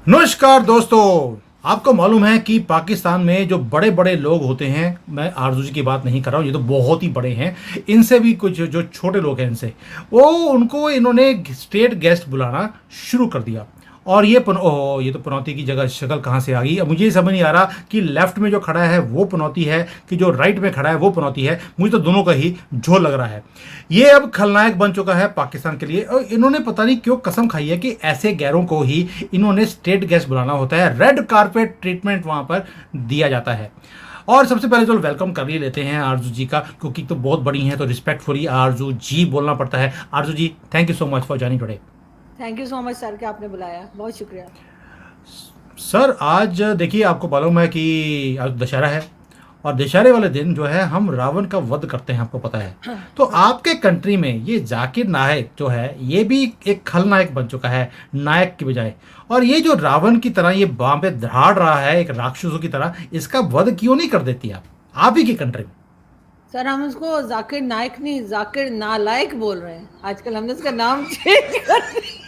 नमस्कार दोस्तों। आपको मालूम है कि पाकिस्तान में जो बड़े बड़े लोग होते हैं, मैं आरजू जी की बात नहीं कर रहा हूँ, ये तो बहुत ही बड़े हैं। इनसे भी कुछ जो छोटे लोग हैं, इनसे वो उनको इन्होंने स्टेट गेस्ट बुलाना शुरू कर दिया। और ओह, ये तो पनौती की जगह शक्ल कहाँ से आ गई। अब मुझे ये समझ नहीं आ रहा कि लेफ्ट में जो खड़ा है वो पनौती है कि जो राइट में खड़ा है वो पनौती है। मुझे तो दोनों का ही झोल लग रहा है। ये अब खलनायक बन चुका है पाकिस्तान के लिए, और इन्होंने पता नहीं क्यों कसम खाई है कि ऐसे गैरों को ही इन्होंने स्टेट गेस्ट बुलाना होता है, रेड कारपेट ट्रीटमेंट वहां पर दिया जाता है। और सबसे पहले तो वेलकम कर ही लेते हैं आरजू जी का, क्योंकि तो बहुत बड़ी हैं तो रिस्पेक्टफुली आरजू जी बोलना पड़ता है। Arzoo ji, thank you so much for joining today. Thank you so much sir कि आपने बुलाया, बहुत शुक्रिया। सर, आज देखिए, आपको मालूम है कि आज दशहरा है, और दशहरे वाले दिन जो है हम रावण का वध करते हैं, आपको पता है। तो हाँ आपके कंट्री में ये जाकिर नायक जो है ये भी एक खलनायक बन चुका है, नायक की बजाय। और ये जो रावण की तरह ये वहां पे दहाड़ रहा है एक राक्षसों की तरह, इसका वध क्यों नहीं कर देती आप ही की कंट्री में। सर, हम उसको जाकिर नायक नहीं, जाकिर नालायक बोल रहे हैं। आजकल हमने उसका नाम चेंज कर दिया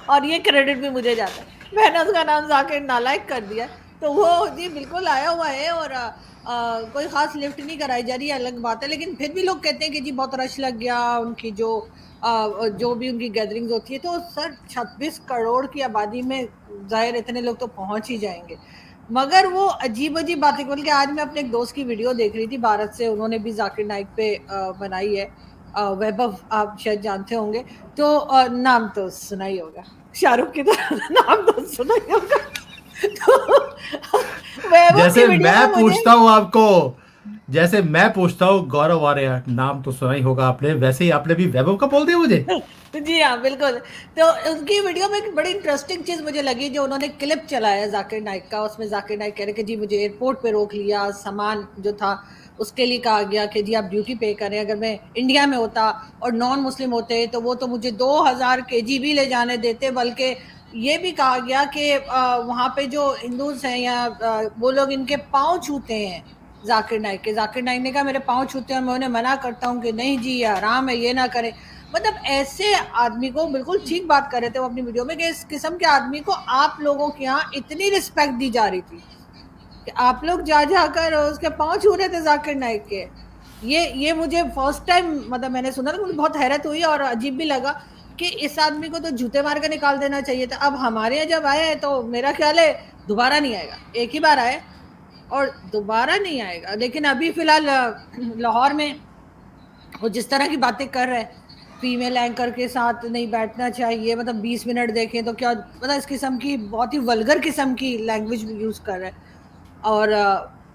और ये क्रेडिट भी मुझे जाता है। मैंने उसका नाम जाकिर नालायक कर दिया। तो वो जी बिल्कुल आया हुआ है, और कोई खास लिफ्ट नहीं कराई जा रही है, अलग बात है। लेकिन फिर भी लोग कहते हैं कि जी बहुत रश लग गया उनकी, जो भी उनकी गैदरिंग्स होती है। तो सर, 26 करोड़ की आबादी में जाहिर इतने लोग तो पहुंच ही जाएंगे। मगर वो अजीब अजीब बातें बोल के, आज मैं अपने एक दोस्त की वीडियो देख रही थी भारत से, उन्होंने भी जाकिर नाइक पे बनाई है। वैभव, आप शायद जानते होंगे। तो नाम तो सुना ही होगा, शाहरुख की तरह नाम तो सुना ही होगा। तो वैभव की जैसे वीडियो में मैं मुझे, पूछता हूँ आपको, जैसे मैं पूछता हूँ गौरव आर्या, नाम तो सुना ही होगा आपने, वैसे ही आपने भी वैभव का बोल दिया मुझे। जी हाँ बिल्कुल। तो उनकी वीडियो में एक बड़ी इंटरेस्टिंग चीज मुझे लगी, जो उन्होंने क्लिप चलाया जाकिर नाइक का। उसमें जाकिर नाइक कह रहे कि जी मुझे एयरपोर्ट पे रोक लिया, सामान जो था उसके लिए कहा गया कि जी आप ड्यूटी पे करें। अगर मैं इंडिया में होता और नॉन मुस्लिम होते तो वो तो मुझे 2000 केजी भी ले जाने देते। बल्कि ये भी कहा गया कि वहाँ पे जो हिंदूज हैं या वो लोग इनके पाँव छूते हैं जाकिर नाइक के। जाकिर नाइक ने कहा मेरे पाँव छूते हैं और मैं उन्हें मना करता हूँ कि नहीं जी, ये हराम है, ये ना करें। मतलब ऐसे आदमी को, बिल्कुल ठीक बात कर रहे थे वो अपनी वीडियो में, कि इस किस्म के आदमी को आप लोगों के यहाँ इतनी रिस्पेक्ट दी जा रही थी कि आप लोग जा जाकर उसके पाँव छू रहे थे जाकिर नाइक के। ये मुझे फर्स्ट टाइम, मतलब मैंने सुना था, मुझे बहुत हैरत हुई और अजीब भी लगा कि इस आदमी को तो जूते मार कर निकाल देना चाहिए था। अब हमारे यहाँ जब आया है तो मेरा ख्याल है दोबारा नहीं आएगा। एक ही बार आए और दोबारा नहीं आएगा। लेकिन अभी फिलहाल लाहौर में वो जिस तरह की बातें कर रहे हैं, फीमेल एंकर के साथ नहीं बैठना चाहिए, मतलब 20 मिनट देखें तो क्या, मतलब इस किस्म की बहुत ही वल्गर किस्म की लैंग्वेज यूज कर रहे हैं। और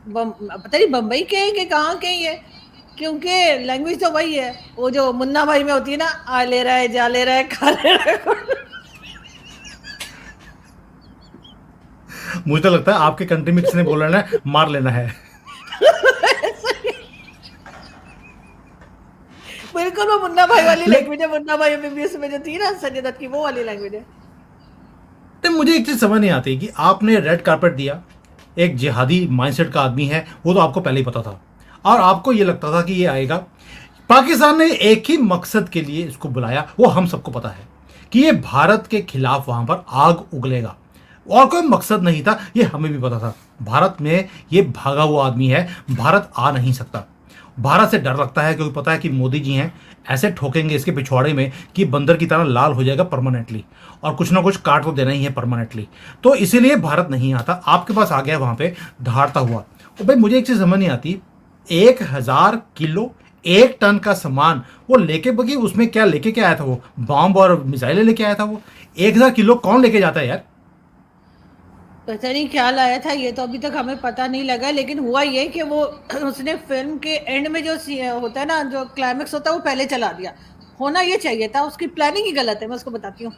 पता नहीं बम्बई के हैं कि कहाँ के ही है, क्योंकि लैंग्वेज तो वही है, वो जो मुन्ना भाई में होती है ना, आ ले रहा है, जा ले रहा है, खा ले रहा है। मुझे तो लगता है आपके कंट्री में किसने बोला ना मार लेना है। बिल्कुल वो मुन्ना भाई वाली लेकिन लैंग्वेज है। मुन्ना भाई एमबीबीएस में जो थी ना संजय दत्त की, वो वाली लैंग्वेज है। मुझे एक चीज समझ नहीं आती कि आपने रेड कारपेट दिया, एक जिहादी माइंडसेट का आदमी है वो तो आपको पहले ही पता था, और आपको ये लगता था कि ये आएगा। पाकिस्तान ने एक ही मकसद के लिए इसको बुलाया, वो हम सबको पता है कि ये भारत के खिलाफ वहां पर आग उगलेगा, और कोई मकसद नहीं था, ये हमें भी पता था। भारत में ये भागा हुआ आदमी है, भारत आ नहीं सकता। भारत से डर लगता है क्योंकि पता है कि मोदी जी हैं, ऐसे ठोकेंगे इसके पिछवाड़े में कि बंदर की तरह लाल हो जाएगा परमानेंटली, और कुछ ना कुछ काट तो देना ही है परमानेंटली। तो इसीलिए भारत नहीं आता, आपके पास आ गया वहां पे दहाड़ता हुआ। और भाई मुझे एक चीज समझ नहीं आती, 1000 किलो, 1 टन का सामान वो लेके बगी, उसमें क्या लेके क्या आया था, वो बॉम्ब और मिसाइलें लेके आया था वो। 1000 किलो कौन लेके जाता है यार। पता नहीं क्या लाया था, ये तो अभी तक हमें पता नहीं लगा। लेकिन हुआ ये कि वो उसने फिल्म के एंड में जो होता है ना, जो क्लाइमेक्स होता है, वो पहले चला दिया। होना ये चाहिए था, उसकी प्लानिंग ही गलत है, मैं उसको बताती हूँ।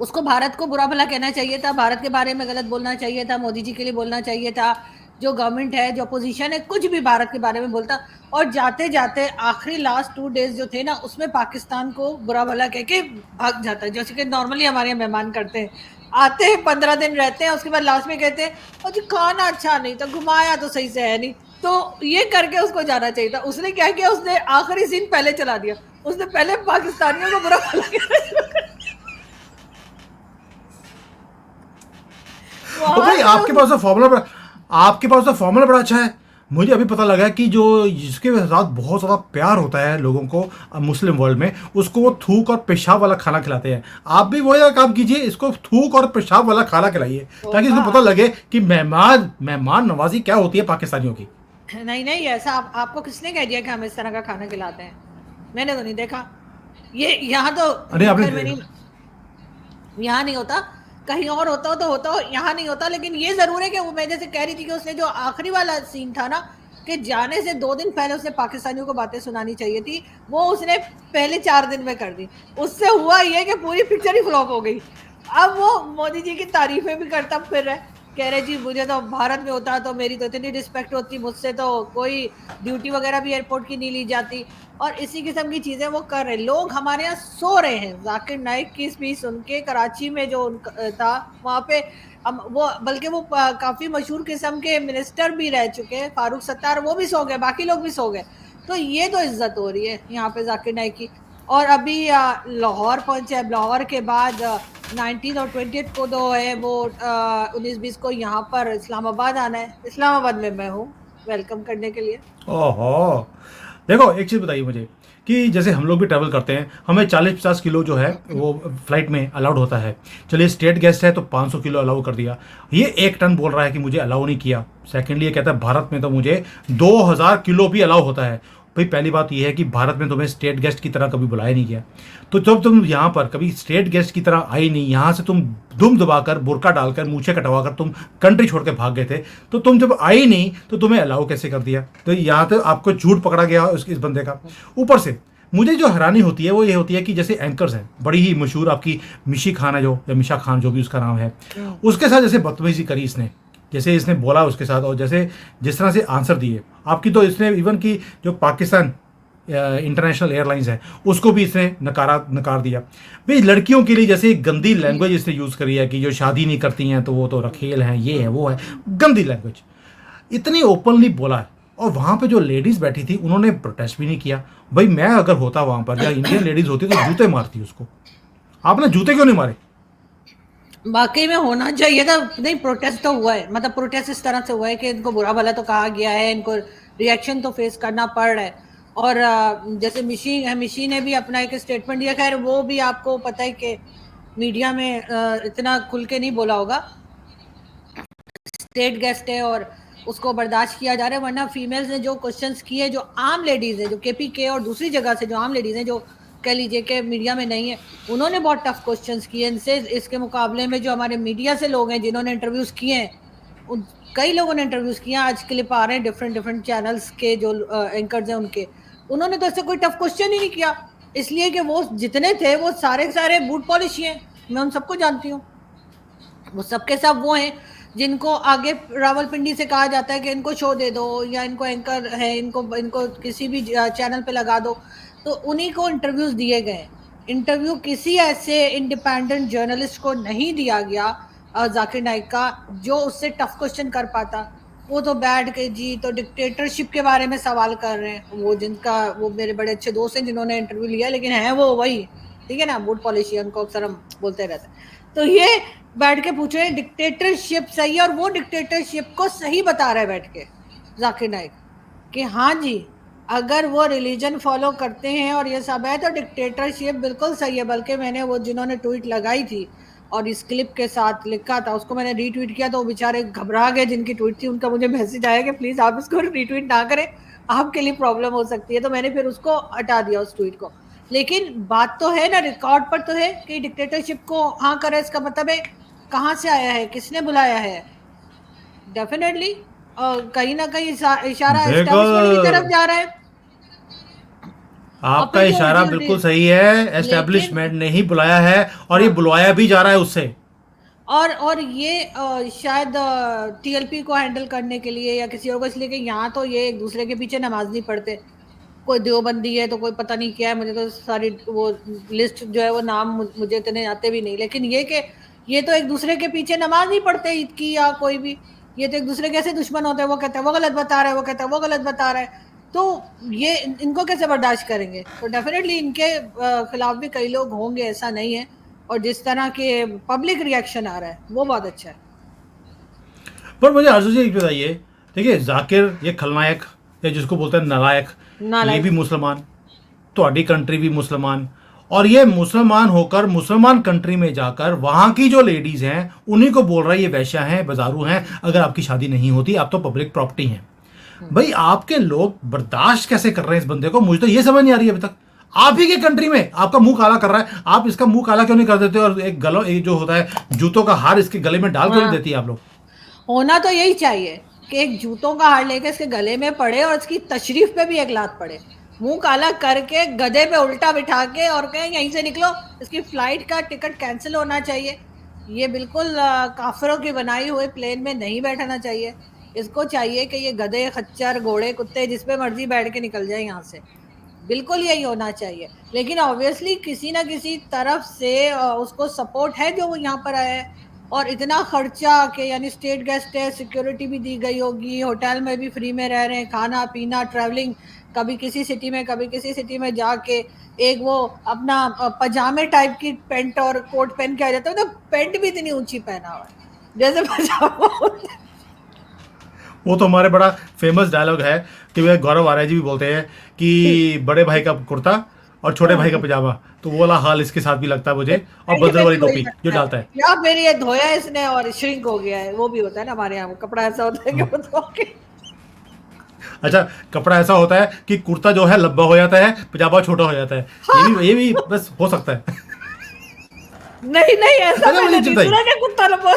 उसको भारत को बुरा भला कहना चाहिए था, भारत के बारे में गलत बोलना चाहिए था, मोदी जी के लिए बोलना चाहिए था। जो गवर्नमेंट है, जो अपोजिशन है, कुछ भी भारत के बारे में बोलता। और जाते जाते आखिरी लास्ट 2 डेज जो थे ना, उसमें पाकिस्तान को बुरा भला कह के भाग जाता है, जैसे कि नॉर्मली हमारे यहाँ मेहमान करते हैं। आते हैं, 15 दिन रहते हैं, उसके बाद लास्ट में कहते हैं और जी खाना अच्छा नहीं था, घुमाया तो सही से है नहीं। तो ये करके उसको जाना चाहिए था। उसने क्या किया, उसने आखिरी सीन पहले चला दिया। उसने पहले पाकिस्तानियों को बुरा भला कहना शुरू कर दिया। आपके पास तो फॉर्मूला बड़ा अच्छा है। मुझे अभी पता लगा कि जो जिसके साथ बहुत ज़्यादा प्यार होता है लोगों को मुस्लिम वर्ल्ड में, उसको वो थूक और पेशाब वाला खाना खिलाते हैं। आप भी वही काम कीजिए, इसको थूक और पेशाब वाला खाना खिलाइए, ताकि इसको पता लगे कि मेहमान नवाजी क्या होती है पाकिस्तानियों की। नहीं नहीं, ऐसा आपको किसने कह दिया कि हम इस तरह का खाना खिलाते हैं? मैंने तो नहीं देखा। ये यहाँ तो अरे आपने खैर मैंने यहाँ नहीं होता, कहीं और होता हो, यहाँ नहीं होता। लेकिन ये जरूर है कि वो मैं जैसे कह रही थी कि उसने जो आखिरी वाला सीन था ना, कि जाने से 2 दिन पहले उसने पाकिस्तानियों को बातें सुनानी चाहिए थी, वो उसने पहले 4 दिन में कर दी। उससे हुआ ये कि पूरी पिक्चर ही फ्लॉप हो गई। अब वो मोदी जी की तारीफें भी करता फिर रहा है, कह रहे जी मुझे तो भारत में होता तो मेरी तो इतनी रिस्पेक्ट होती, मुझसे तो कोई ड्यूटी वगैरह भी एयरपोर्ट की नहीं ली जाती, और इसी किस्म की चीजें वो कर रहे। लोग हमारे यहाँ सो रहे हैं जाकिर नाइक की स्पीच सुन के। कराची में जो था वहाँ पे वो बल्कि वो काफी मशहूर किस्म के मिनिस्टर भी रह चुके हैं, फारूक सत्तार, वो भी सो गए, बाकी लोग भी सो गए। तो ये तो इज्जत हो रही है यहाँ पे जाकिर नाइक की। और अभी लाहौर पहुंचे, लाहौर के बाद 19 और 20 को तो है वो 19-20 को यहाँ पर इस्लामाबाद आना है। इस्लामाबाद में मैं हूँ वेलकम करने के लिए। ओहो, देखो एक चीज़ बताइए मुझे कि जैसे हम लोग भी ट्रैवल करते हैं, हमें 40-50 किलो जो है वो फ्लाइट में अलाउड होता है। चलिए स्टेट गेस्ट है तो 500 किलो अलाउ कर दिया। ये 1 टन बोल रहा है कि मुझे अलाउ नहीं किया। सेकेंडली ये कहता है भारत में तो मुझे 2000 किलो भी अलाउ होता है। भाई पहली बात ये है कि भारत में तुम्हें स्टेट गेस्ट की तरह कभी बुलाया नहीं गया, तो जब तुम यहाँ पर कभी स्टेट गेस्ट की तरह आई नहीं, यहाँ से तुम दुम दबाकर बुर्का डालकर मूछे कटवाकर तुम कंट्री छोड़ के भाग गए थे, तो तुम जब आई नहीं तो तुम्हें अलाउ कैसे कर दिया? तो यहाँ तो आपको झूठ पकड़ा गया इस बंदे का। ऊपर से मुझे जो हैरानी होती है वो ये होती है कि जैसे एंकर्स हैं, बड़ी ही मशहूर आपकी मिशी खान है जो, या मिशा खान जो भी उसका नाम है, उसके साथ जैसे बदतमीजी करी इसने, जैसे इसने बोला उसके साथ, और जैसे जिस तरह से आंसर दिए आपकी, तो इसने इवन की जो पाकिस्तान इंटरनेशनल एयरलाइंस है उसको भी इसने नकार दिया। भाई लड़कियों के लिए जैसे गंदी लैंग्वेज इसने यूज़ करी है कि जो शादी नहीं करती हैं तो वो तो रखेल हैं, ये है वो है, गंदी लैंग्वेज इतनी ओपनली बोला है। और वहाँ पे जो लेडीज़ बैठी थी उन्होंने प्रोटेस्ट भी नहीं किया। भाई मैं अगर होता वहाँ पर, या इंडियन लेडीज़ होती तो जूते मारती उसको। आपने जूते क्यों नहीं मारे? वाकई में होना चाहिए था। नहीं, प्रोटेस्ट तो हुआ है, मतलब प्रोटेस्ट इस तरह से हुआ है कि इनको बुरा भला तो कहा गया है, इनको रिएक्शन तो फेस करना पड़ रहा है। और जैसे मिशी ने भी अपना एक स्टेटमेंट दिया। खैर वो भी आपको पता है कि मीडिया में इतना खुल के नहीं बोला होगा, स्टेट गेस्ट है और उसको बर्दाश्त किया जा रहा है। वरना फीमेल्स ने जो क्वेश्चंस किए, जो आम लेडीज है, जो केपीके और दूसरी जगह से जो आम लेडीज हैं, जो कह लीजिए कि मीडिया में नहीं है, उन्होंने बहुत टफ क्वेश्चंस किए इनसे। इसके मुकाबले में जो हमारे मीडिया से लोग हैं जिन्होंने इंटरव्यूज किए हैं, कई लोगों ने इंटरव्यूज किए, आज क्लिप आ रहे हैं डिफरेंट चैनल्स के जो एंकर्स हैं उनके, उन्होंने तो ऐसे कोई टफ क्वेश्चन ही नहीं किया। इसलिए कि वो जितने थे वो सारे बूट पॉलिश हैं, मैं उन सबको जानती हूँ। वो सबके सब वो हैं जिनको आगे रावलपिंडी से कहा जाता है कि इनको शो दे दो, या इनको एंकर है, इनको किसी भी चैनल पे लगा दो, तो उन्हीं को इंटरव्यूज दिए गए। इंटरव्यू किसी ऐसे इंडिपेंडेंट जर्नलिस्ट को नहीं दिया गया जाकिर नाइक का जो उससे टफ क्वेश्चन कर पाता। वो तो बैठ के जी तो डिक्टेटरशिप के बारे में सवाल कर रहे हैं, वो मेरे बड़े अच्छे दोस्त हैं जिन्होंने इंटरव्यू लिया, लेकिन है वो वही, ठीक है ना, बूट पॉलिशियन उनको अक्सर हम बोलते रहते हैं। तो ये बैठ के पूछ रहे हैं डिक्टेटरशिप सही है, और वो डिक्टेटरशिप को सही बता रहा है बैठ के जाकिर नाइक कि हाँ जी, अगर वो रिलीजन फॉलो करते हैं और ये सब है तो डिक्टेटरशिप बिल्कुल सही है। बल्कि मैंने वो जिन्होंने ट्वीट लगाई थी और इस क्लिप के साथ लिखा था उसको मैंने रीट्वीट किया, तो वो बेचारे घबरा गए जिनकी ट्वीट थी, उनका मुझे मैसेज आया कि प्लीज़ आप इसको रीट्वीट ना करें, आपके लिए प्रॉब्लम हो सकती है। तो मैंने फिर उसको हटा दिया उस ट्वीट को। लेकिन बात तो है ना, रिकॉर्ड पर तो है कि डिक्टेटरशिप को हाँ करे, इसका मतलब है कहाँ से आया है, किसने बुलाया है। डेफिनेटली कहीं ना कहीं इशारा देखो एस्टेब्लिशमेंट की तरफ जा रहा है। आपका अपनी जो इशारा बिल्कुल सही है, लेकिन एस्टेब्लिशमेंट ने ही बुलाया है, और ये हाँ, बुलाया भी जा रहा है उससे। और ये शायद टीएलपी को हैंडल करने के लिए या किसी और को, इसलिए कि यहाँ तो ये एक दूसरे के पीछे नमाज नहीं पढ़ते। कोई देवबंदी है तो कोई पता नहीं क्या है, मुझे तो सारी वो लिस्ट जो है वो नाम मुझे इतने आते भी नहीं। लेकिन ये तो एक दूसरे के पीछे नमाज नहीं पढ़ते ईद की या कोई भी, ये तो एक दूसरे के ऐसे दुश्मन होते हैं। वो कहते हैं वो गलत बता रहा है, वो कहता है वो गलत बता रहा है, तो ये इनको कैसे बर्दाश्त करेंगे? तो डेफिनेटली इनके खिलाफ भी कई लोग होंगे, ऐसा नहीं है। और जिस तरह के पब्लिक रिएक्शन आ रहा है वो बहुत अच्छा है। पर मुझे आरजू जी एक बताइए, देखिए जाकिर ये खलनायक या जिसको बोलते हैं नालायक, ये नालायक। भी मुसलमान, ਤੁਹਾਡੀ कंट्री भी मुसलमान, और ये मुसलमान होकर मुसलमान कंट्री में जाकर वहां की जो लेडीज हैं उन्हीं को बोल रहा है ये वैश्या हैं, बाजारू हैं, अगर आपकी शादी नहीं होती आप तो पब्लिक प्रॉपर्टी हैं। भाई आपके लोग बर्दाश्त कैसे कर रहे हैं इस बंदे को, मुझे तो ये समझ नहीं आ रही अभी तक। आप ही के कंट्री में आपका मुंह काला कर रहा है, आप इसका मुंह काला क्यों नहीं कर देते, और एक गलो एक जो होता है जूतों का हार इसके गले में डाल क्यों नहीं हाँ। देती आप लोग। होना तो यही चाहिए कि एक जूतों का हार लेके इसके गले में पड़े और इसकी तशरीफ पे भी एक लात पड़े, मुंह काला करके गधे पे उल्टा बिठा के और कहें यहीं से निकलो, इसकी फ्लाइट का टिकट कैंसिल होना चाहिए। ये बिल्कुल काफिरों की बनाई हुए प्लेन में नहीं बैठना चाहिए। इसको चाहिए कि ये गधे खच्चर घोड़े कुत्ते जिस पे मर्जी बैठ के निकल जाए यहाँ से, बिल्कुल यही होना चाहिए। लेकिन ऑब्वियसली किसी ना किसी तरफ से उसको सपोर्ट है जो वो यहाँ पर आया है, और इतना खर्चा कि यानी स्टेट गेस्ट है, सिक्योरिटी भी दी गई होगी, होटल में भी फ्री में रह रहे हैं, खाना पीना ट्रैवलिंग, कभी किसी सिटी में कभी किसी सिटी में जाके एक वो अपना पजामे टाइप की पेंट और कोट पहन के आ जाता है, तो पेंट भी इतनी ऊंची पहना हुआ है जैसे पजामा होता है। वो तो हमारे बड़ा फेमस डायलॉग है कि वे गौरव आर्य जी भी बोलते हैं कि बड़े भाई का कुर्ता और छोटे भाई का पजामा, तो वो वाला हाल इसके साथ भी लगता है मुझे, और बदर वाली टोपी जो डालता है। या फिर ये धोया इसने और श्रिंक हो गया है, वो भी होता है ना हमारे यहाँ, कपड़ा ऐसा होता है कि वो धो के। अच्छा, कपड़ा ऐसा होता है कि कुर्ता जो है लंबा हो जाता है, पजामा छोटा हो जाता है, ये भी बस हो सकता है। नहीं नहीं, ऐसा अरे मैंने मुझे नहीं बताइए। सुना कि कुत्ता लंबा।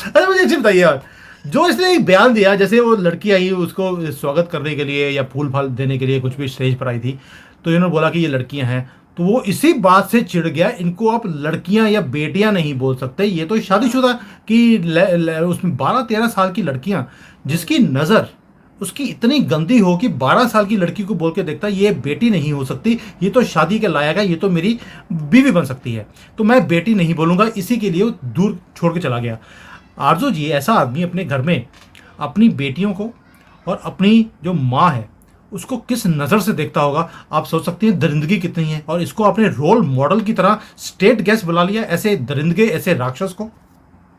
अरे मुझे अच्छी बताइए यार, जो इसने एक बयान दिया, जैसे वो लड़की आई उसको स्वागत करने के लिए या फूल फाल देने के लिए कुछ भी स्टेज पर आई थी, तो इन्होंने बोला कि ये लड़कियां हैं, तो वो इसी बात से चिढ़ गया, इनको आप लड़कियां या बेटियां नहीं बोल सकते, ये तो शादीशुदा कि उसमें 12-13 साल की लड़कियां, जिसकी नज़र उसकी इतनी गंदी हो कि 12 साल की लड़की को बोल के देखता है ये बेटी नहीं हो सकती, ये तो शादी के लायक है, ये तो मेरी बीवी बन सकती है, तो मैं बेटी नहीं बोलूँगा, इसी के लिए वो दूर छोड़ के चला गया। आरजू जी, ऐसा आदमी अपने घर में अपनी बेटियों को और अपनी जो माँ है उसको किस नज़र से देखता होगा, आप सोच सकते हैं दरिंदगी कितनी है, और इसको अपने रोल मॉडल की तरह स्टेट गेस्ट बुला लिया, ऐसे दरिंदगे ऐसे राक्षस को।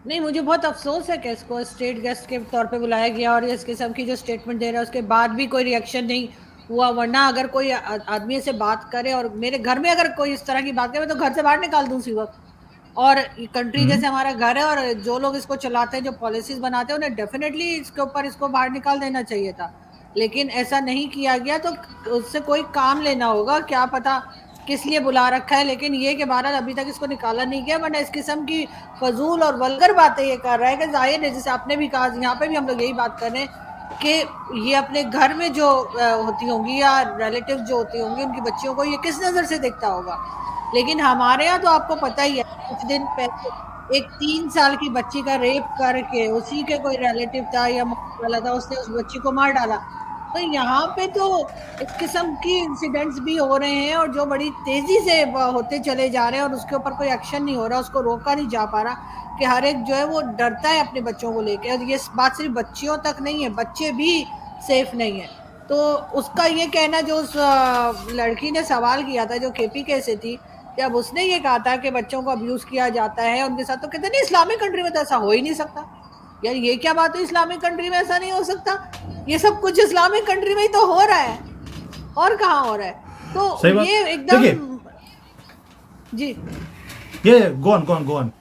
नहीं, मुझे बहुत अफसोस है कि इसको स्टेट गेस्ट के तौर पे बुलाया गया और इस किस्म की जो स्टेटमेंट दे रहा है उसके बाद भी कोई रिएक्शन नहीं हुआ। वरना अगर कोई आदमी से बात करे और मेरे घर में अगर कोई इस तरह की बात करे, मैं तो घर से बाहर निकाल दूँ उसी वक्त। और कंट्री जैसे हमारा घर है और जो लोग इसको चलाते हैं, जो पॉलिसीज बनाते हैं, उन्हें डेफिनेटली इसके ऊपर इसको बाहर निकाल देना चाहिए था, लेकिन ऐसा नहीं किया गया। तो उससे कोई काम लेना होगा, क्या पता किस लिए बुला रखा है, लेकिन ये कि बहरहाल अभी तक इसको निकाला नहीं गया। वरना इस किस्म की फजूल और वल्गर बातें ये कर रहा है कि जाहिर है, जैसे आपने भी कहा, यहाँ पे भी हम लोग यही बात कर रहे हैं कि ये अपने घर में जो होती होंगी या रिलेटिव जो होती होंगी उनकी बच्चियों को ये किस नज़र से देखता होगा। लेकिन हमारे यहाँ तो आपको पता ही है, कुछ दिन पहले एक 3 साल की बच्ची का रेप करके उसी के कोई रिलेटिव था या वाला था, उसने उस बच्ची को मार डाला। तो यहाँ पे तो इस किस्म की इंसिडेंट्स भी हो रहे हैं और जो बड़ी तेजी से होते चले जा रहे हैं और उसके ऊपर कोई एक्शन नहीं हो रहा, उसको रोका नहीं जा पा रहा कि हर एक जो है वो डरता है अपने बच्चों को लेके। और ये बात सिर्फ बच्चियों तक नहीं है, बच्चे भी सेफ नहीं है। तो उसका ये कहना, जो उस लड़की ने सवाल किया था जो KPK से थी, जब उसने ये कहा था कि बच्चों को अब्यूज किया जाता है उनके साथ, तो कहते नहीं इस्लामिक कंट्री में तो ऐसा हो ही नहीं सकता। यार ये क्या बात है, इस्लामिक कंट्री में ऐसा नहीं हो सकता, ये सब कुछ इस्लामिक कंट्री में ही तो हो रहा है, और कहाँ हो रहा है। तो ये एकदम जी, ये गो ऑन।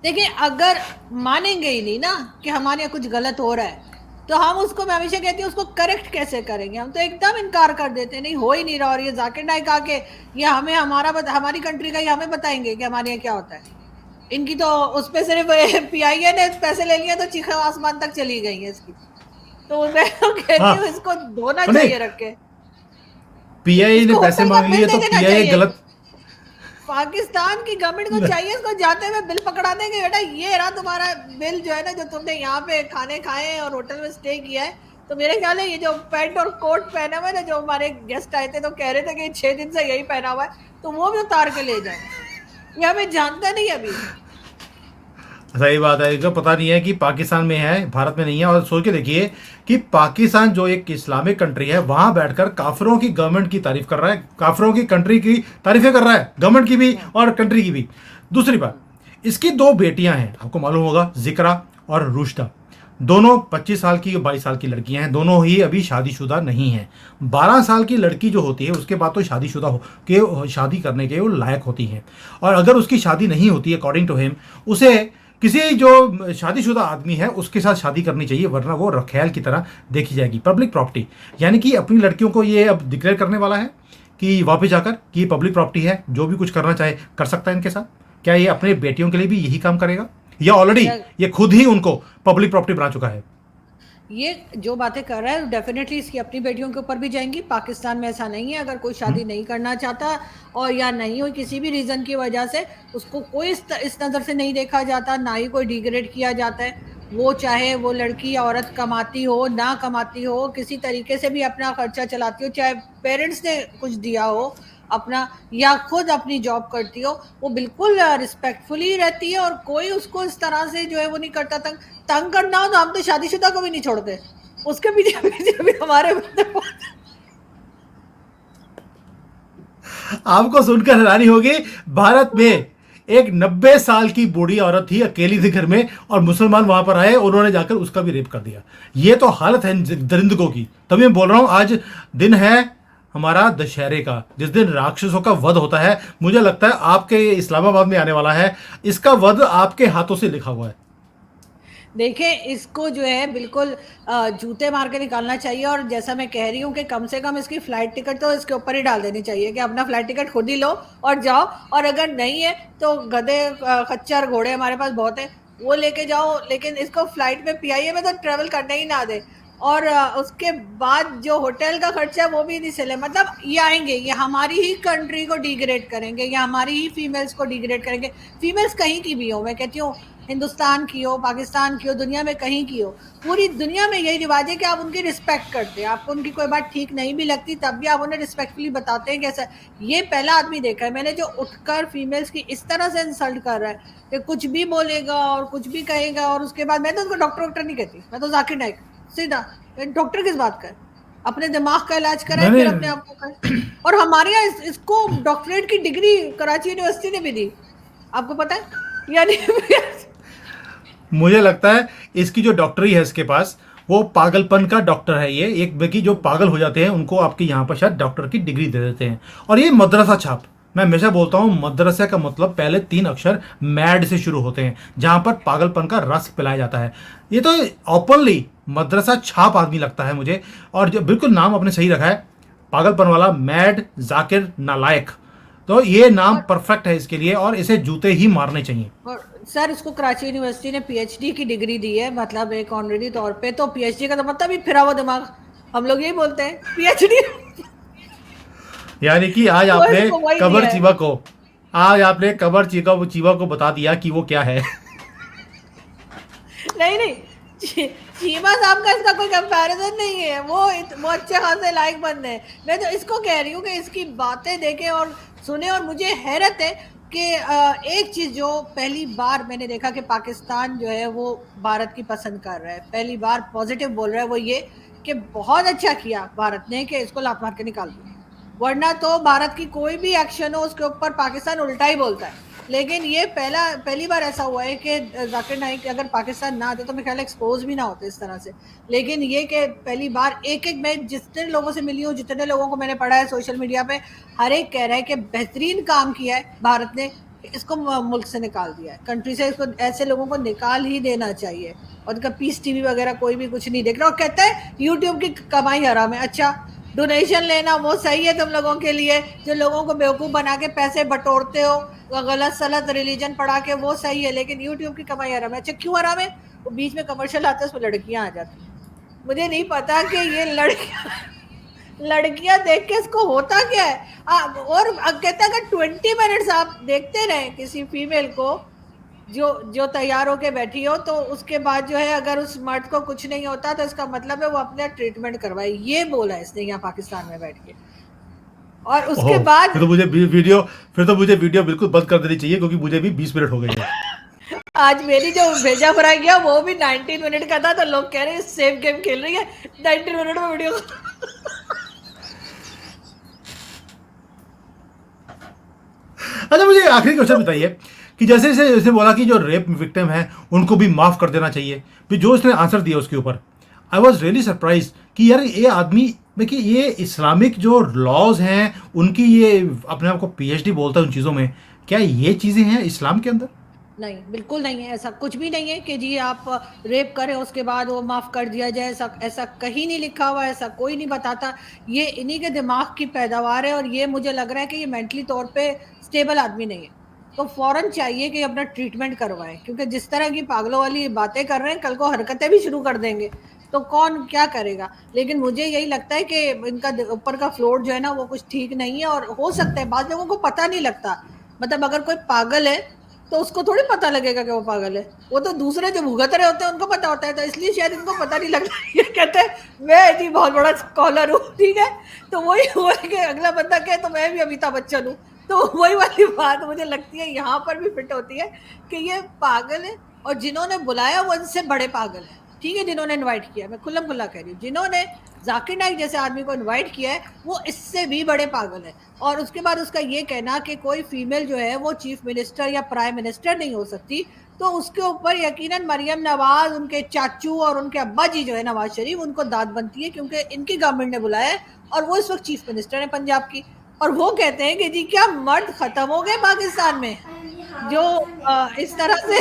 देखिए, अगर मानेंगे ही नहीं ना कि हमारे यहाँ कुछ गलत हो रहा है, तो हम उसको, मैं हमेशा कहती हूँ, उसको करेक्ट कैसे करेंगे। हम तो एकदम इनकार कर देते हैं, नहीं हो ही नहीं रहा। और ये जाकिर नाइक आके ये हमें हमारी कंट्री का ही हमें बताएंगे कि हमारे यहाँ क्या होता है। इनकी तो उस पर सिर्फ PIA ने पैसे ले लिए तो चीखा आसमान तक चली गई है इसकी। तो मैं तो कहती हूँ इसको धोना चाहिए रख के। PIA ने पैसे मांग लिए तो PIA गलत। पाकिस्तान की गवर्नमेंट को चाहिए इसको जाते हुए बिल पकड़ा देंगे, बेटा ये रहा तुम्हारा बिल जो है ना, जो तुमने यहाँ पे खाने खाए और होटल में स्टे किया है। तो मेरे ख्याल है ये जो पैंट और कोट पहना हुआ है ना, जो हमारे गेस्ट आए थे तो कह रहे थे कि 6 दिन से यही पहना हुआ है, तो वो भी उतार के ले जाए, ये हमें जानता नहीं अभी। सही बात है, इनको पता नहीं है कि पाकिस्तान में है, भारत में नहीं है। और सोच के देखिए कि पाकिस्तान जो एक इस्लामिक कंट्री है, वहां बैठकर काफिरों की गवर्नमेंट की तारीफ कर रहा है, काफिरों की कंट्री की तारीफें कर रहा है, गवर्नमेंट की भी और कंट्री की भी। दूसरी बात, इसकी दो बेटियां हैं, आपको मालूम होगा, जिक्रा और रुश्दा। दोनों 25 साल की 22 साल की लड़कियां हैं, दोनों ही अभी शादीशुदा नहीं हैं। 12 साल की लड़की जो होती है उसके बाद तो शादीशुदा हो के शादी करने के वो लायक होती हैं। और अगर उसकी शादी नहीं होती अकॉर्डिंग टू हिम, उसे किसी जो शादीशुदा आदमी है उसके साथ शादी करनी चाहिए, वरना वो रखैल की तरह देखी जाएगी, पब्लिक प्रॉपर्टी। यानी कि अपनी लड़कियों को ये अब डिक्लेयर करने वाला है कि वापस जाकर कि ये पब्लिक प्रॉपर्टी है, जो भी कुछ करना चाहे कर सकता है इनके साथ। क्या ये अपने बेटियों के लिए भी यही काम करेगा, या ऑलरेडी ये खुद ही उनको पब्लिक प्रॉपर्टी बना चुका है? ये जो बातें कर रहा है डेफिनेटली इसकी अपनी बेटियों के ऊपर भी जाएंगी। पाकिस्तान में ऐसा नहीं है, अगर कोई शादी नहीं करना चाहता और या नहीं हो किसी भी रीज़न की वजह से, उसको कोई इस नज़र से नहीं देखा जाता, ना ही कोई डिग्रेड किया जाता है। वो चाहे वो लड़की या औरत कमाती हो ना कमाती हो, किसी तरीके से भी अपना खर्चा चलाती हो, चाहे पेरेंट्स ने कुछ दिया हो अपना या खुद अपनी जॉब करती हो, वो बिल्कुल रिस्पेक्टफुली रहती है और कोई उसको इस तरह से जो है वो नहीं करता। तंग तंग करना हो तो हम तो शादीशुदा को भी नहीं छोड़ते, उसके पीछे पीछे भी हमारे बंदे आपको सुनकर हैरानी होगी, भारत में एक 90 साल की बूढ़ी औरत थी, अकेली थी घर में, और मुसलमान वहां पर आए, उन्होंने जाकर उसका भी रेप कर दिया। ये तो हालत है दरिंदगों की। तभी मैं बोल रहा हूं, आज दिन है हमारा दशहरे का, जिस दिन राक्षसों का वध होता है। मुझे लगता है आपके इस्लामाबाद में आने वाला है, इसका वध आपके हाथों से लिखा हुआ है। देखें, इसको जो है बिल्कुल जूते मार के निकालना चाहिए। और जैसा मैं कह रही हूँ कि कम से कम इसकी फ़्लाइट टिकट तो इसके ऊपर ही डाल देनी चाहिए कि अपना फ़्लाइट टिकट खुद ही लो और जाओ। और अगर नहीं है तो गधे खच्चर घोड़े हमारे पास बहुत है, वो लेके जाओ, लेकिन इसको फ़्लाइट में पीआईए में तो ट्रैवल करने ही ना दे। और उसके बाद जो होटल का खर्चा है वो भी नहीं चले। मतलब ये आएंगे, ये हमारी ही कंट्री को डिग्रेड करेंगे, या हमारी ही फीमेल्स को डिग्रेड करेंगे। फीमेल्स कहीं की भी हो, मैं कहती हूँ हिंदुस्तान की हो, पाकिस्तान की हो, दुनिया में कहीं की हो, पूरी दुनिया में यही रिवाज है कि आप उनकी रिस्पेक्ट करते हैं। आपको उनकी कोई बात ठीक नहीं भी लगती तब भी आप उन्हें रिस्पेक्टफुली बताते हैं कैसा। ये पहला आदमी देखा है मैंने जो उठकर फीमेल्स की इस तरह से इंसल्ट कर रहा है कि कुछ भी बोलेगा और कुछ भी कहेगा। और उसके बाद मैं तो उसको डॉक्टर वॉक्टर नहीं कहती, मैं तो जाकिर नाइक सीधा। डॉक्टर किस बात का है, अपने दिमाग का इलाज कराए मैंने फिर अपने आप को करे। और हमारे यहाँ इसको डॉक्टरेट की डिग्री कराची यूनिवर्सिटी ने भी दी, आपको पता है यानी मुझे लगता है इसकी जो डॉक्टरी है इसके पास, वो पागलपन का डॉक्टर है। ये एक व्यक्ति जो पागल हो जाते हैं उनको आपके यहाँ पर शायद डॉक्टर की डिग्री दे देते हैं। और ये मदरसा छाप, मैं हमेशा बोलता हूँ मदरसा का मतलब पहले 3 अक्षर मैड से शुरू होते हैं, जहाँ पर पागलपन का रस पिलाया जाता है। ये तो ओपनली मदरसा छाप आदमी लगता है मुझे। और जो बिल्कुल नाम आपने सही रखा है, पागलपन वाला, मैड, जाकिर, नालायक, तो ये नाम और, परफेक्ट है इसके लिए, और इसे जूते ही मारने चाहिए। और सर इसको कराची यूनिवर्सिटी ने पीएचडी की डिग्री दी है, मतलब एक ऑनरेरी तौर पे। तो पीएचडी का तो मतलब ही फिरा हुआ दिमाग, हम लोग यही बोलते हैं पीएचडी यानी कि आज तो आपने इसको वही कबर दिया है। चीबा को आज आपने कबर चीका चीबा को बता दिया कि वो क्या है। नहीं नहीं, चीमा साहब का इसका कोई कंपैरिजन नहीं है, वो अच्छे खासे लायक बंदे हैं। मैं तो इसको कह रही हूँ कि इसकी बातें देखें और सुने। और मुझे हैरत है कि एक चीज़ जो पहली बार मैंने देखा कि पाकिस्तान जो है वो भारत की पसंद कर रहा है, पहली बार पॉजिटिव बोल रहा है, वो ये कि बहुत अच्छा किया भारत ने कि इसको लात मार के निकाल दिया। वरना तो भारत की कोई भी एक्शन हो उसके ऊपर पाकिस्तान उल्टा ही बोलता है। लेकिन ये पहली बार ऐसा हुआ है कि जाकिर नाइक अगर पाकिस्तान ना आते तो मेरे ख्याल एक्सपोज भी ना होते इस तरह से। लेकिन ये कि पहली बार एक मैं जितने लोगों से मिली हूँ, जितने लोगों को मैंने पढ़ा है सोशल मीडिया पे, हर एक कह रहा है कि बेहतरीन काम किया है भारत ने, इसको मुल्क से निकाल दिया है, कंट्री से। इसको ऐसे लोगों को निकाल ही देना चाहिए। और उनका पीस टीवी वगैरह कोई भी कुछ नहीं देख रहा और कहता है यूट्यूब की कमाई हराम है। अच्छा, डोनेशन लेना वो सही है तुम लोगों के लिए, जो लोगों को बेवकूफ़ बना के पैसे बटोरते हो, गलत सलत रिलीजन पढ़ा के, वो सही है। लेकिन यूट्यूब की कमाई हराम है। अच्छा, क्यों हराम है? वो बीच में कमर्शियल आता है, उसमें लड़कियां आ जाती हैं। मुझे नहीं पता कि ये लड़कियां देख के इसको होता क्या है। और कहता है अगर 20 मिनट्स आप देखते रहे किसी फीमेल को जो जो तैयार होके बैठी हो, तो उसके बाद जो है अगर उस मर्द को कुछ नहीं होता तो इसका मतलब है वो अपने ट्रीटमेंट करवाए। ये बोला इसने यहाँ पाकिस्तान में बैठ के। और उसके ओह, बाद फिर तो मुझे वीडियो बिल्कुल बंद कर देनी चाहिए, क्योंकि मुझे भी 20 मिनट हो गए हैं। आज मेरी जो भेजा फ्राई किया वो भी 19 मिनट का था, तो लोग कह रहे हैं सेम गेम खेल रही है 19 मिनट में वीडियो। अच्छा, मुझे आखिरी क्वेश्चन बताइए कि जैसे जैसे जैसे बोला कि जो रेप विक्टिम है उनको भी माफ कर देना चाहिए, फिर जो इसने आंसर दिया उसके ऊपर आई वॉज रियली सरप्राइज कि यार ये आदमी, देखिए ये इस्लामिक जो लॉज हैं उनकी, ये अपने आप को पीएचडी बोलता है उन चीज़ों में, क्या ये चीज़ें हैं इस्लाम के अंदर? नहीं, बिल्कुल नहीं है, ऐसा कुछ भी नहीं है कि जी आप रेप करें उसके बाद वो माफ़ कर दिया जाए, ऐसा ऐसा कहीं नहीं लिखा हुआ, ऐसा कोई नहीं बताता। ये इन्हीं के दिमाग की पैदावार है, और ये मुझे लग रहा है कि ये मेंटली तौर पे स्टेबल आदमी नहीं है। तो फ़ौरन चाहिए कि अपना ट्रीटमेंट करवाएँ, क्योंकि जिस तरह की पागलों वाली बातें कर रहे हैं, कल को हरकतें भी शुरू कर देंगे, तो कौन क्या करेगा? लेकिन मुझे यही लगता है कि इनका ऊपर का फ्लोर जो है ना, वो कुछ ठीक नहीं है, और हो सकता है बाद लोगों को पता नहीं लगता। मतलब अगर कोई पागल है तो उसको थोड़ी पता लगेगा कि वो पागल है, वो तो दूसरे जो भुगत रहे होते हैं उनको पता होता है, तो इसलिए शायद इनको पता नहीं लगता। ये कहते हैं मैं जी बहुत बड़ा स्कॉलर हूँ, ठीक है, तो वही हुआ कि अगला बंदा कहे तो मैं भी अमिताभ बच्चन हूँ। तो वही वाली बात मुझे लगती है यहाँ पर भी फिट होती है कि ये पागल है, और जिन्होंने बुलाया वो इनसे बड़े पागल है, ठीक है, जिन्होंने इन्वाइट किया, मैं खुल्लम खुल्ला कह रही हूँ, जिन्होंने जाकिर नाइक जैसे आदमी को इन्वाइट किया है वो इससे भी बड़े पागल है। और उसके बाद उसका ये कहना कि कोई फीमेल जो है वो चीफ मिनिस्टर या प्राइम मिनिस्टर नहीं हो सकती, तो उसके ऊपर यकीनन मरियम नवाज, उनके चाचू और उनके अब्बा जी जो है नवाज शरीफ, उनको दाद बनती है, क्योंकि इनकी गवर्नमेंट ने बुलाया है और वो इस वक्त चीफ मिनिस्टर है पंजाब की। और वो कहते हैं कि जी क्या मर्द खत्म हो गए पाकिस्तान में, जो इस तरह से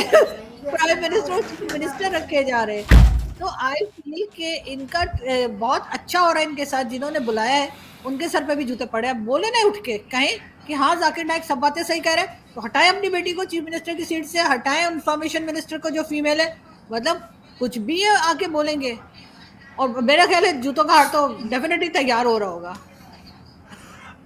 प्राइम मिनिस्टर और चीफ मिनिस्टर रखे जा रहे हैं। तो आई फील कि इनका बहुत अच्छा हो रहा है इनके साथ, जिन्होंने बुलाया है उनके सर पे भी जूते पड़े हैं। बोले ना उठ के कहें कि हाँ जाकिर नाइक सब बातें सही कह रहे हैं, तो हटाएं अपनी बेटी को चीफ मिनिस्टर की सीट से, हटाएं इंफॉर्मेशन मिनिस्टर को जो फीमेल है। मतलब कुछ भी है आके बोलेंगे, और मेरा ख्याल है जूतों का हार तो डेफिनेटली तैयार हो रहा होगा।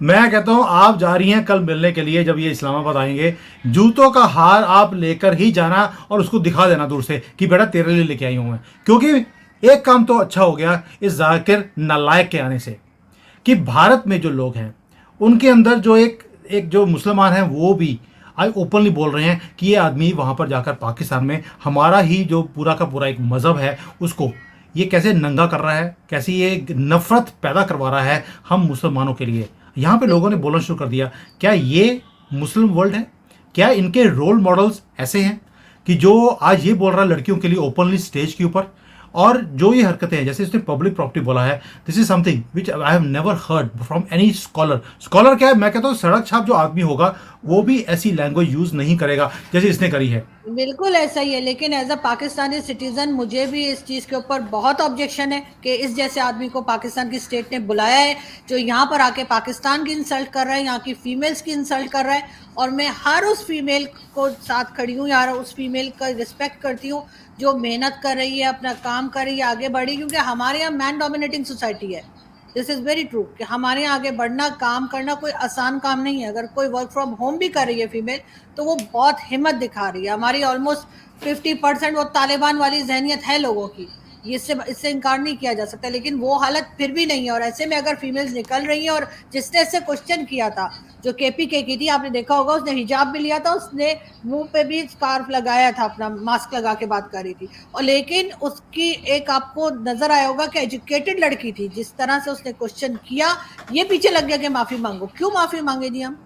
मैं कहता हूं आप जा रही हैं कल मिलने के लिए, जब ये इस्लामाबाद आएंगे, जूतों का हार आप लेकर ही जाना और उसको दिखा देना दूर से कि बेटा तेरे लिए लेके आई हूं मैं। क्योंकि एक काम तो अच्छा हो गया इस जाकिर नालायक के आने से, कि भारत में जो लोग हैं उनके अंदर जो एक एक जो मुसलमान हैं वो भी आज ओपनली बोल रहे हैं कि ये आदमी वहाँ पर जाकर पाकिस्तान में हमारा ही जो पूरा का पूरा एक मज़हब है उसको ये कैसे नंगा कर रहा है, कैसे ये नफ़रत पैदा करवा रहा है हम मुसलमानों के लिए। यहाँ पे लोगों ने बोलना शुरू कर दिया, क्या ये मुस्लिम वर्ल्ड है? क्या इनके रोल मॉडल्स ऐसे हैं कि जो आज ये बोल रहा है लड़कियों के लिए ओपनली स्टेज के ऊपर? और जो ये हरकतें हैं, जैसे इसने पब्लिक प्रॉपर्टी बोला है, this is something which I have never heard from any scholar. Scholar क्या है, मैं कहता हूँ सड़क छाप जो आदमी होगा वो भी ऐसी लैंग्वेज यूज नहीं करेगा जैसे इसने करी है। बिल्कुल ऐसा ही है, लेकिन एज अ पाकिस्तानी सिटीजन मुझे भी इस चीज़ के ऊपर बहुत ऑब्जेक्शन है कि इस जैसे आदमी को पाकिस्तान की स्टेट ने बुलाया है, जो यहाँ पर आके पाकिस्तान की इंसल्ट कर रहा है, यहाँ की फीमेल्स की इंसल्ट कर रहा है। और मैं हर उस फीमेल को साथ खड़ी हूँ यार, उस फीमेल का रिस्पेक्ट करती हूँ जो मेहनत कर रही है, अपना काम कर रही है, आगे बढ़ी, क्योंकि हमारे यहाँ मैन डोमिनेटिंग सोसाइटी है। दिस इज़ वेरी ट्रू कि हमारे यहाँ आगे बढ़ना, काम करना कोई आसान काम नहीं है। अगर कोई वर्क फ्रॉम होम भी कर रही है फीमेल, तो वो बहुत हिम्मत दिखा रही है। हमारी ऑलमोस्ट 50% वो तालिबान वाली जहनीत है लोगों की, इससे इससे इनकार नहीं किया जा सकता, लेकिन वो हालत फिर भी नहीं है। और ऐसे में अगर फीमेल्स निकल रही हैं, और जिसने इससे क्वेश्चन किया था, जो केपीके की थी, आपने देखा होगा, उसने हिजाब भी लिया था, उसने मुंह पे भी स्कार्फ लगाया था, अपना मास्क लगा के बात कर रही थी। और लेकिन उसकी एक आपको नजर आया होगा कि एजुकेटेड लड़की थी, जिस तरह से उसने क्वेश्चन किया, ये पीछे लग गया कि माफी मांगो। क्यों माफी मांगे जी हम?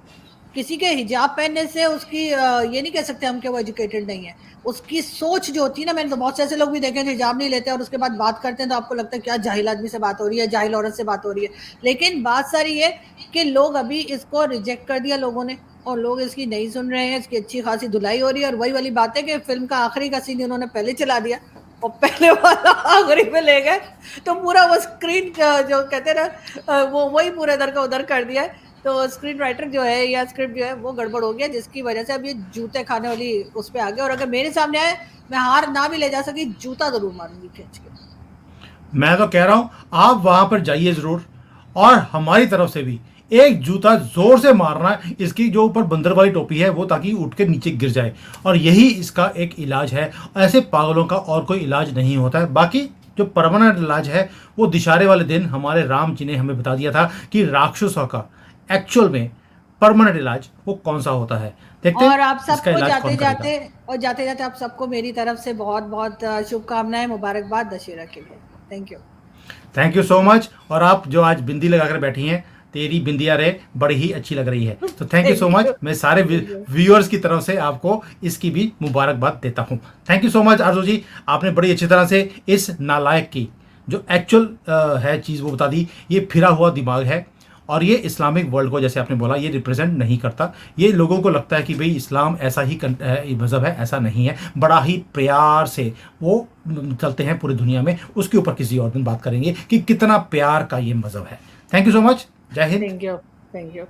किसी के हिजाब पहनने से उसकी ये नहीं कह सकते हम कि वो एजुकेटेड नहीं है। उसकी सोच जो होती है ना, मैंने तो बहुत से ऐसे लोग भी देखे जो हिजाब नहीं लेते और उसके बाद बात करते हैं, तो आपको लगता है क्या जाहिल आदमी से बात हो रही है, जाहिल औरत से बात हो रही है। लेकिन बात सारी ये कि लोग अभी इसको रिजेक्ट कर दिया लोगों ने, और लोग इसकी नहीं सुन रहे हैं। इसकी अच्छी खासी धुलाई हो रही है, और वही वाली बात है कि फिल्म का आखिरी का सीन उन्होंने पहले चला दिया और पहले वाला आखिरी में ले गए, तो पूरा वो स्क्रीन जो कहते हैं ना, वो वही पूरे इधर का उधर कर दिया है। तो स्क्रीन राइटर जो है या स्क्रिप्ट जो है वो गड़बड़ हो गया, जिसकी वजह से अब ये जूते खाने वाली उस पर आ गया। और अगर मेरे सामने आए, मैं हार ना भी ले जा सकी, जूता जरूर मारूंगी खींच के। मैं तो कह रहा हूं आप वहां पर जाइए जरूर, और हमारी तरफ से भी एक जूता जोर से मारना है इसकी जो ऊपर बंदर वाली टोपी है वो, ताकि उठ के नीचे गिर जाए। और यही इसका एक इलाज है, ऐसे पागलों का और कोई इलाज नहीं होता है। बाकी जो परमानेंट इलाज है वो दिशारे वाले दिन हमारे राम जी ने हमें बता दिया था कि राक्षसों का एक्चुअल में परमानेंट इलाज वो कौन सा होता है। देखते और हैं आप इसका सबको इलाज जाते कौन करेगा। जाते और जाते जाते आप सबको मेरी तरफ से बहुत बहुत शुभकामनाएं, मुबारकबाद दशहरा के लिए। Thank you. Thank you so much. और आप जो आज बिंदी लगाकर बैठी हैं, तेरी बिंदिया रे बड़ी ही अच्छी लग रही है। तो thank you so thank much. You. मैं सारे थैंक यू। व्यूअर्स की तरफ से आपको इसकी भी मुबारकबाद देता हूँ। थैंक यू सो मच आरजू जी, आपने बड़ी अच्छी तरह से इस नालायक की जो एक्चुअल है चीज़ वो बता दी। ये फिरा हुआ दिमाग है और ये इस्लामिक वर्ल्ड को, जैसे आपने बोला, ये रिप्रेजेंट नहीं करता। ये लोगों को लगता है कि भाई इस्लाम ऐसा ही मज़हब है, ऐसा नहीं है। बड़ा ही प्यार से वो चलते हैं पूरी दुनिया में। उसके ऊपर किसी और दिन बात करेंगे कि कितना प्यार का ये मज़हब है। Thank you so much. जय हिंद। Thank you. Thank you.